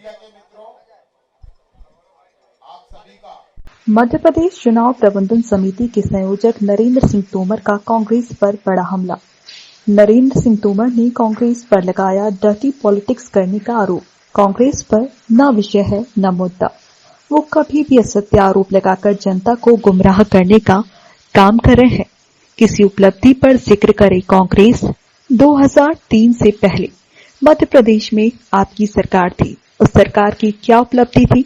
Media के मित्रों, आप सभी का मध्य प्रदेश चुनाव प्रबंधन समिति के संयोजक नरेंद्र सिंह तोमर का कांग्रेस पर बड़ा हमला। नरेंद्र सिंह तोमर ने कांग्रेस पर लगाया डर्टी पॉलिटिक्स करने का आरोप। कांग्रेस पर न विषय है न मुद्दा। वो कभी भी असत्य आरोप लगाकर जनता को गुमराह करने का काम कर रहे हैं। किसी उपलब्धि पर जिक्र करे कांग्रेस। 2003 से पहले मध्य प्रदेश में आपकी सरकार थी। उस सरकार की क्या उपलब्धि थी?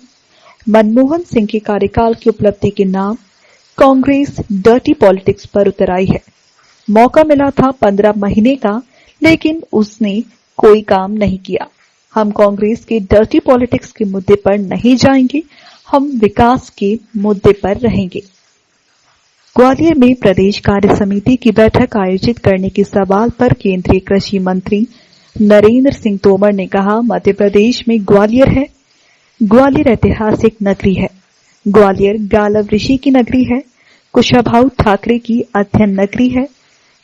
मनमोहन सिंह के कार्यकाल की उपलब्धि के नाम कांग्रेस डर्टी पॉलिटिक्स पर उतर आई है। मौका मिला था 15 महीने का, लेकिन उसने कोई काम नहीं किया। हम कांग्रेस के डर्टी पॉलिटिक्स के मुद्दे पर नहीं जाएंगे, हम विकास के मुद्दे पर रहेंगे। ग्वालियर में प्रदेश कार्य समिति की बैठक आयोजित करने के सवाल पर केंद्रीय कृषि मंत्री नरेंद्र सिंह तोमर ने कहा, मध्य प्रदेश में ग्वालियर है। ग्वालियर ऐतिहासिक नगरी है। ग्वालियर गालव ऋषि की नगरी है। कुशाभाऊ ठाकरे की अध्ययन नगरी है।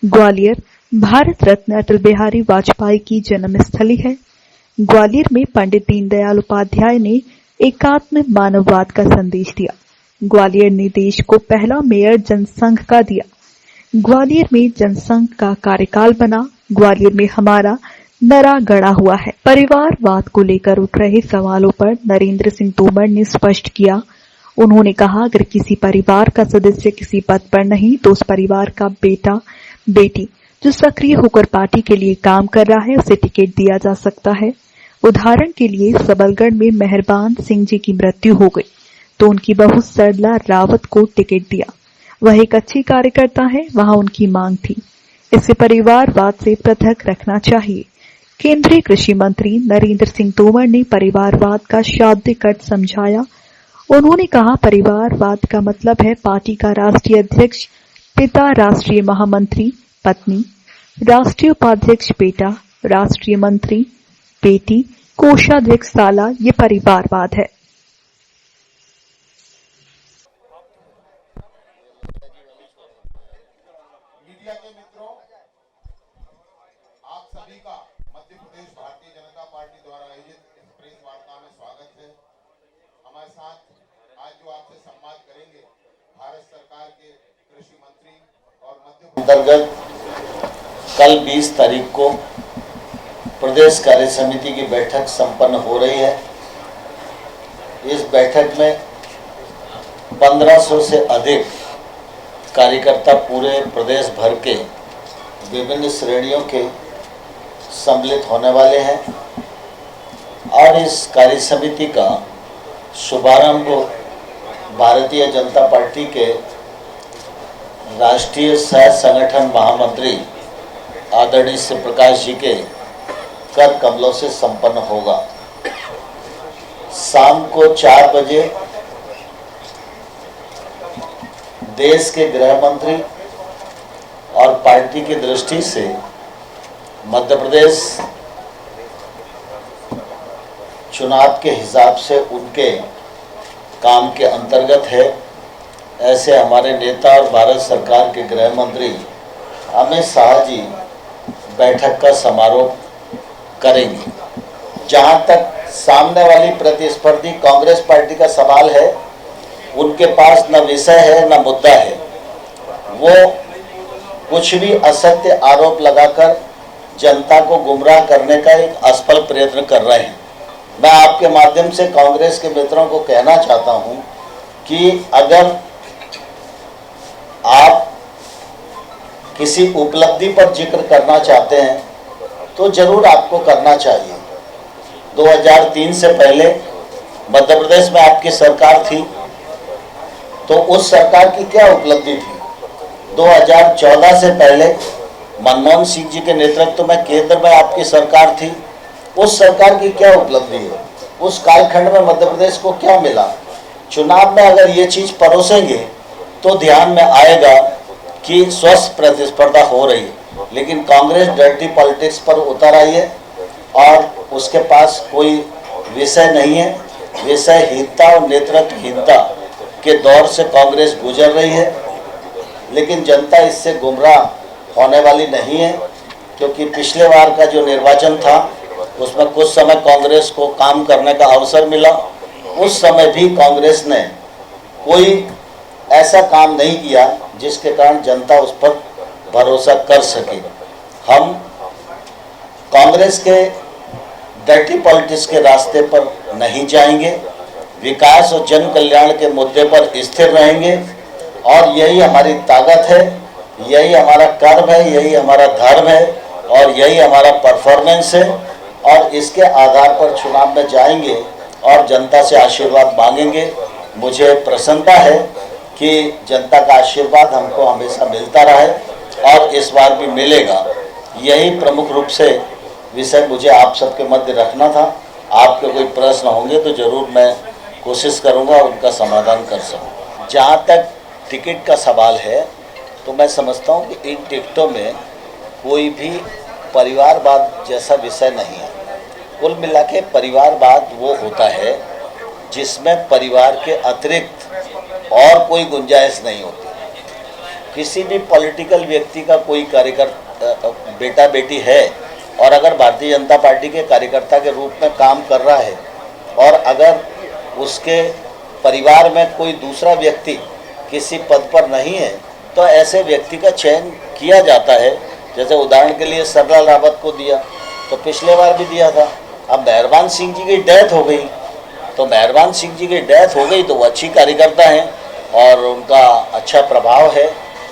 ग्वालियर भारत रत्न अटल बिहारी वाजपेयी की जन्मस्थली है। ग्वालियर में पंडित दीनदयाल उपाध्याय ने एकात्म मानववाद का संदेश दिया। ग्वालियर ने देश को पहला मेयर जनसंघ का दिया। ग्वालियर में जनसंघ का कार्यकाल बना। ग्वालियर में हमारा नरा गड़ा हुआ है। परिवारवाद को लेकर उठ रहे सवालों पर नरेंद्र सिंह तोमर ने स्पष्ट किया। उन्होंने कहा, अगर किसी परिवार का सदस्य किसी पद पर नहीं तो उस परिवार का बेटा बेटी जो सक्रिय होकर पार्टी के लिए काम कर रहा है उसे टिकट दिया जा सकता है। उदाहरण के लिए सबलगढ़ में मेहरबान सिंह जी की मृत्यु हो गई तो उनकी बहू सरला रावत को टिकट दिया। वह एक अच्छी कार्यकर्ता है, वहां उनकी मांग थी। इसे परिवारवाद से पृथक रखना चाहिए। केंद्रीय कृषि मंत्री नरेंद्र सिंह तोमर ने परिवारवाद का शाब्दिक अर्थ समझाया। उन्होंने कहा, परिवारवाद का मतलब है पार्टी का राष्ट्रीय अध्यक्ष पिता, राष्ट्रीय महामंत्री पत्नी, राष्ट्रीय उपाध्यक्ष बेटा, राष्ट्रीय मंत्री बेटी, कोषाध्यक्ष साला। ये परिवारवाद है। मीडिया के मित्रों, आप सभी का मध्य प्रदेश भारतीय जनता पार्टी द्वारा आयोजित इस प्रेस वार्ता में स्वागत है। हमारे साथ आज जो आपसे संवाद करेंगे भारत सरकार के कृषि मंत्री और मध्य अंतर्गत कल 20 तारीख को प्रदेश कार्य समिति की बैठक संपन्न हो रही है। इस बैठक में 1500 से अधिक कार्यकर्ता पूरे प्रदेश भर के विभिन्न श्रेणियों के सम्मिलित होने वाले हैं और इस कार्य समिति का शुभारंभ भारतीय जनता पार्टी के राष्ट्रीय सह संगठन महामंत्री आदरणीय श्री प्रकाश जी के कर कमलों से संपन्न होगा। शाम को 4 बजे देश के गृह मंत्री और पार्टी की दृष्टि से मध्य प्रदेश चुनाव के हिसाब से उनके काम के अंतर्गत है, ऐसे हमारे नेता और भारत सरकार के गृह मंत्री अमित शाह जी बैठक का समारोह करेंगे। जहां तक सामने वाली प्रतिस्पर्धी कांग्रेस पार्टी का सवाल है, उनके पास न विषय है न मुद्दा है। वो कुछ भी असत्य आरोप लगाकर जनता को गुमराह करने का एक असफल प्रयत्न कर रहे हैं। मैं आपके माध्यम से कांग्रेस के मित्रों को कहना चाहता हूं कि अगर आप किसी उपलब्धि पर जिक्र करना चाहते हैं तो जरूर आपको करना चाहिए। 2003 से पहले मध्य प्रदेश में आपकी सरकार थी तो उस सरकार की क्या उपलब्धि थी? 2014 से पहले मनमोहन सिंह जी के नेतृत्व में केंद्र में आपकी सरकार थी, उस सरकार की क्या उपलब्धि है? उस कालखंड में मध्य प्रदेश को क्या मिला? चुनाव में अगर ये चीज परोसेंगे तो ध्यान में आएगा कि स्वस्थ प्रतिस्पर्धा हो रही है, लेकिन कांग्रेस डर्टी पॉलिटिक्स पर उतर आई है और उसके पास कोई विषय नहीं है। विषयहीनता और नेतृत्वहीनता के दौर से कांग्रेस गुजर रही है, लेकिन जनता इससे गुमराह होने वाली नहीं है, क्योंकि पिछले बार का जो निर्वाचन था उसमें कुछ समय कांग्रेस को काम करने का अवसर मिला। उस समय भी कांग्रेस ने कोई ऐसा काम नहीं किया जिसके कारण जनता उस पर भरोसा कर सके। हम कांग्रेस के डर्टी पॉलिटिक्स के रास्ते पर नहीं जाएंगे, विकास और जन कल्याण के मुद्दे पर स्थिर रहेंगे और यही हमारी ताकत है, यही हमारा कर्म है, यही हमारा धर्म है और यही हमारा परफॉर्मेंस है। और इसके आधार पर चुनाव में जाएंगे और जनता से आशीर्वाद मांगेंगे। मुझे प्रसन्नता है कि जनता का आशीर्वाद हमको हमेशा मिलता रहे और इस बार भी मिलेगा। यही प्रमुख रूप से विषय मुझे आप सबके मध्य रखना था। आपके कोई प्रश्न होंगे तो ज़रूर मैं कोशिश करूंगा उनका समाधान कर सकूं। जहां तक टिकट का सवाल है तो मैं समझता हूं कि इन टिकटों में कोई भी परिवारवाद जैसा विषय नहीं है। कुल मिला के परिवारवाद वो होता है जिसमें परिवार के अतिरिक्त और कोई गुंजाइश नहीं होती। किसी भी पॉलिटिकल व्यक्ति का कोई कार्यकर्ता बेटा बेटी है और अगर भारतीय जनता पार्टी के कार्यकर्ता के रूप में काम कर रहा है और अगर उसके परिवार में कोई दूसरा व्यक्ति किसी पद पर नहीं है तो ऐसे व्यक्ति का चयन किया जाता है। जैसे उदाहरण के लिए सरलाल रावत को दिया तो पिछले बार भी दिया था। अब मेहरबान सिंह जी की डेथ हो गई तो मेहरबान सिंह जी की डेथ हो गई तो वो अच्छी कार्यकर्ता हैं और उनका अच्छा प्रभाव है,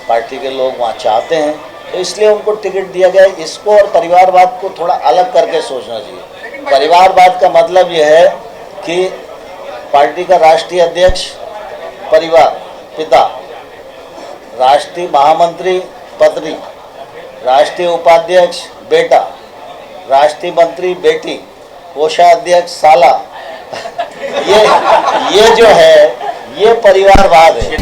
पार्टी के लोग वहाँ चाहते हैं तो इसलिए उनको टिकट दिया गया। इसको और परिवारवाद को थोड़ा अलग करके सोचना चाहिए। परिवारवाद का मतलब यह है कि पार्टी का राष्ट्रीय अध्यक्ष परिवार पिता, राष्ट्रीय महामंत्री पत्नी, राष्ट्रीय उपाध्यक्ष बेटा, राष्ट्रीय मंत्री बेटी, कोषाध्यक्ष साला, ये जो है ये परिवारवाद है।